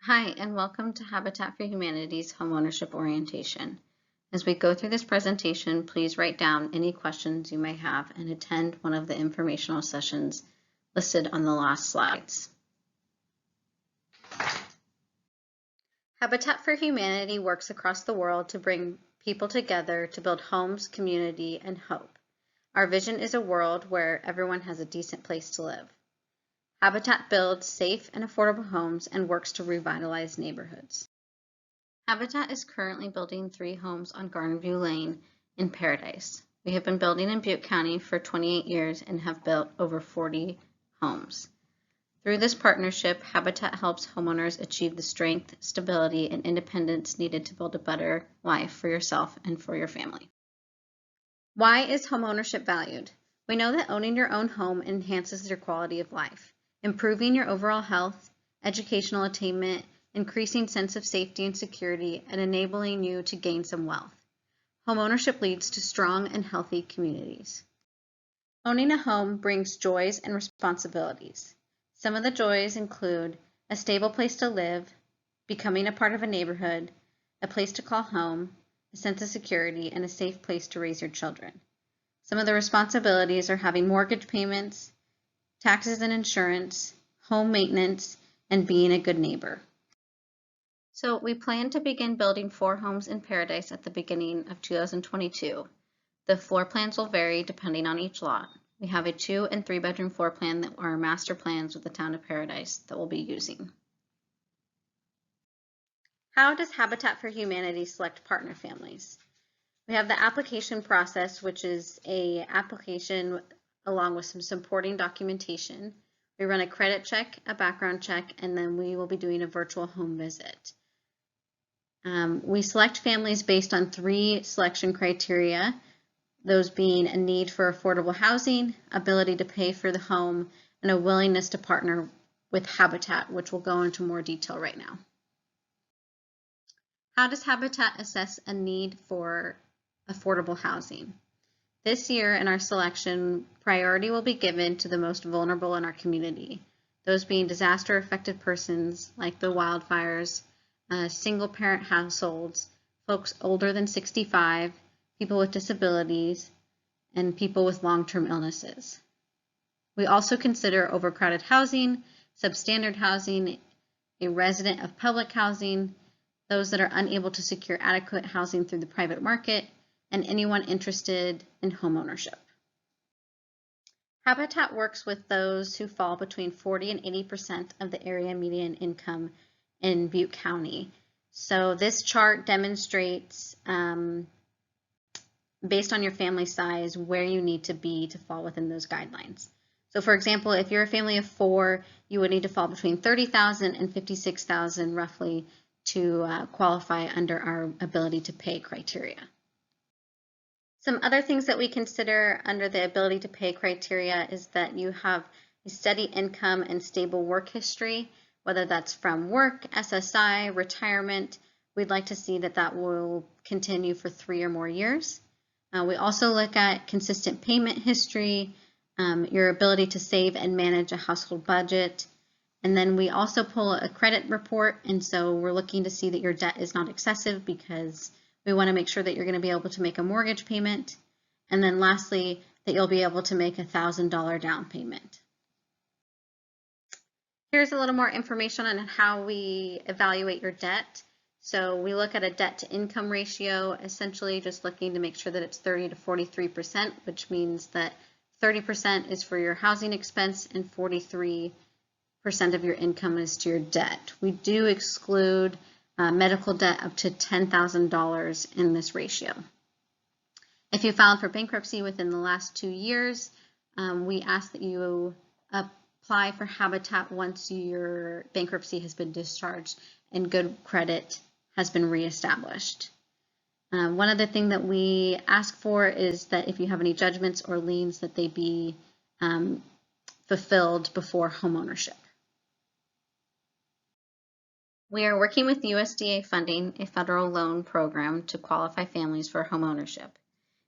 Hi, and welcome to Habitat for Humanity's Homeownership Orientation. As we go through this presentation, please write down any questions you may have and attend one of the informational sessions listed on the last slides. Habitat for Humanity works across the world to bring people together to build homes, community, and hope. Our vision is a world where everyone has a decent place to live. Habitat builds safe and affordable homes and works to revitalize neighborhoods. Habitat is currently building 3 homes on Garden View Lane in Paradise. We have been building in Butte County for 28 years and have built over 40 homes. Through this partnership, Habitat helps homeowners achieve the strength, stability, and independence needed to build a better life for yourself and for your family. Why is homeownership valued? We know that owning your own home enhances your quality of life, improving your overall health, educational attainment, increasing sense of safety and security, and enabling you to gain some wealth. Homeownership leads to strong and healthy communities. Owning a home brings joys and responsibilities. Some of the joys include a stable place to live, becoming a part of a neighborhood, a place to call home, a sense of security, and a safe place to raise your children. Some of the responsibilities are having mortgage payments, taxes and insurance, home maintenance, and being a good neighbor. So we plan to begin building 4 homes in Paradise at the beginning of 2022. The floor plans will vary depending on each lot. We have a 2- and 3-bedroom floor plan that are master plans with the town of Paradise that we'll be using. How does Habitat for Humanity select partner families? We have the application process, which is an application along with some supporting documentation. We run a credit check, a background check, and then we will be doing a virtual home visit. We select families based on 3 selection criteria, those being a need for affordable housing, ability to pay for the home, and a willingness to partner with Habitat, which we'll go into more detail right now. How does Habitat assess a need for affordable housing? This year in our selection, priority will be given to the most vulnerable in our community, those being disaster-affected persons like the wildfires, single-parent households, folks older than 65, people with disabilities, and people with long-term illnesses. We also consider overcrowded housing, substandard housing, a resident of public housing, those that are unable to secure adequate housing through the private market, and anyone interested in homeownership. Habitat works with those who fall between 40 and 80% of the area median income in Butte County. So this chart demonstrates, based on your family size, where you need to be to fall within those guidelines. So for example, if you're a family of 4, you would need to fall between 30,000 and 56,000 roughly to qualify under our ability to pay criteria. Some other things that we consider under the ability to pay criteria is that you have a steady income and stable work history, whether that's from work, SSI, retirement. We'd like to see that that will continue for 3 or more years. We also look at consistent payment history, your ability to save and manage a household budget. And then we also pull a credit report, and so we're looking to see that your debt is not excessive because we want to make sure that you're going to be able to make a mortgage payment. And then lastly, that you'll be able to make a $1,000 down payment. Here's a little more information on how we evaluate your debt. So we look at a debt to income ratio, essentially just looking to make sure that it's 30 to 43%, which means that 30% is for your housing expense and 43% of your income is to your debt. We do exclude medical debt up to $10,000 in this ratio. If you filed for bankruptcy within the last 2 years, we ask that you apply for Habitat once your bankruptcy has been discharged and good credit has been reestablished. One other thing that we ask for is that if you have any judgments or liens, that they be fulfilled before homeownership. We are working with USDA funding, a federal loan program to qualify families for homeownership.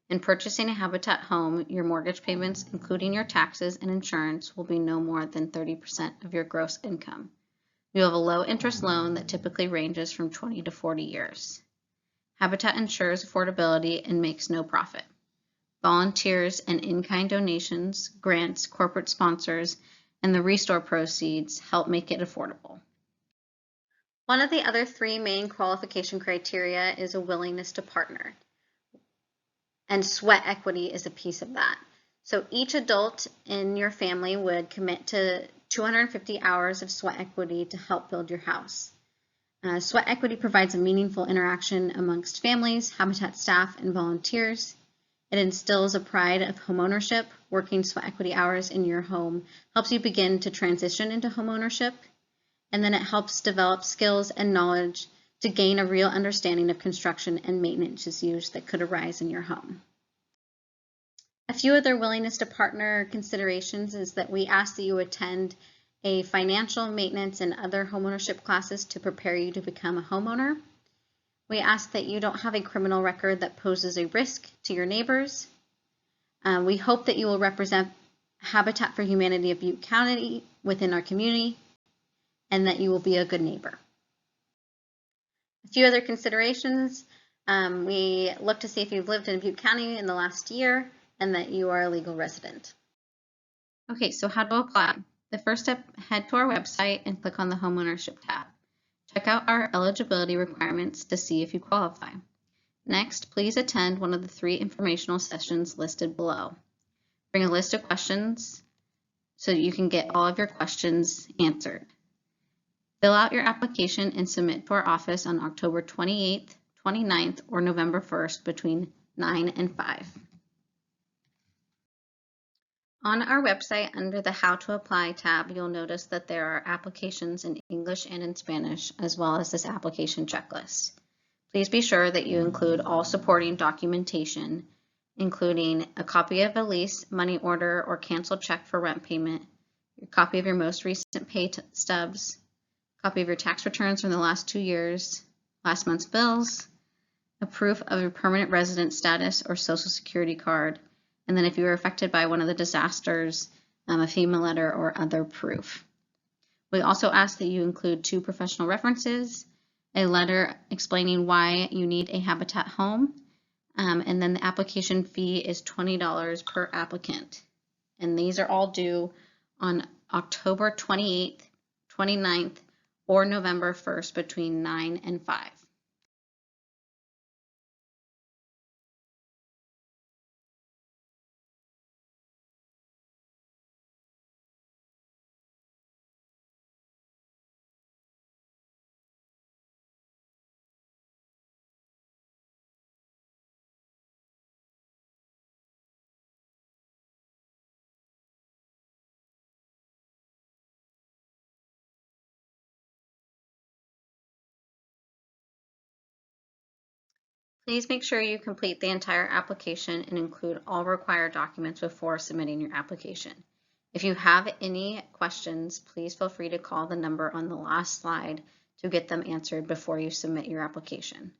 In purchasing a Habitat home, your mortgage payments, including your taxes and insurance, will be no more than 30% of your gross income. You have a low interest loan that typically ranges from 20 to 40 years. Habitat ensures affordability and makes no profit. Volunteers and in-kind donations, grants, corporate sponsors, and the restore proceeds help make it affordable. One of the other 3 main qualification criteria is a willingness to partner. And sweat equity is a piece of that. So each adult in your family would commit to 250 hours of sweat equity to help build your house. Sweat equity provides a meaningful interaction amongst families, Habitat staff, and volunteers. It instills a pride of homeownership. Working sweat equity hours in your home helps you begin to transition into homeownership. And then it helps develop skills and knowledge to gain a real understanding of construction and maintenance issues that could arise in your home. A few other willingness to partner considerations is that we ask that you attend a financial, maintenance, and other homeownership classes to prepare you to become a homeowner. We ask that you don't have a criminal record that poses a risk to your neighbors. We hope that you will represent Habitat for Humanity of Butte County within our community, and that you will be a good neighbor. A few other considerations, we look to see if you've lived in Butte County in the last year and that you are a legal resident. Okay, so how to apply? The first step, head to our website and click on the Homeownership tab. Check out our eligibility requirements to see if you qualify. Next, please attend one of the 3 informational sessions listed below. Bring a list of questions so that you can get all of your questions answered. Fill out your application and submit to our office on October 28th, 29th, or November 1st between 9 and 5. On our website, under the How to Apply tab, you'll notice that there are applications in English and in Spanish, as well as this application checklist. Please be sure that you include all supporting documentation, including a copy of a lease, money order, or canceled check for rent payment, a copy of your most recent pay stubs, a copy of your tax returns from the last 2 years, last month's bills, a proof of your permanent resident status or social security card, and then if you were affected by one of the disasters, a FEMA letter or other proof. We also ask that you include 2 professional references, a letter explaining why you need a Habitat home, and then the application fee is $20 per applicant. And these are all due on October 28th, 29th, or November 1st between 9 and 5. Please make sure you complete the entire application and include all required documents before submitting your application. If you have any questions, please feel free to call the number on the last slide to get them answered before you submit your application.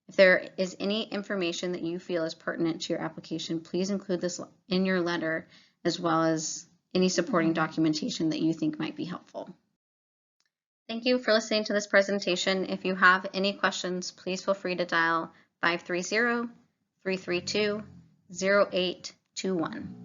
If there is any information that you feel is pertinent to your application, please include this in your letter, as well as any supporting documentation that you think might be helpful. Thank you for listening to this presentation. If you have any questions, please feel free to dial 530-332-0821.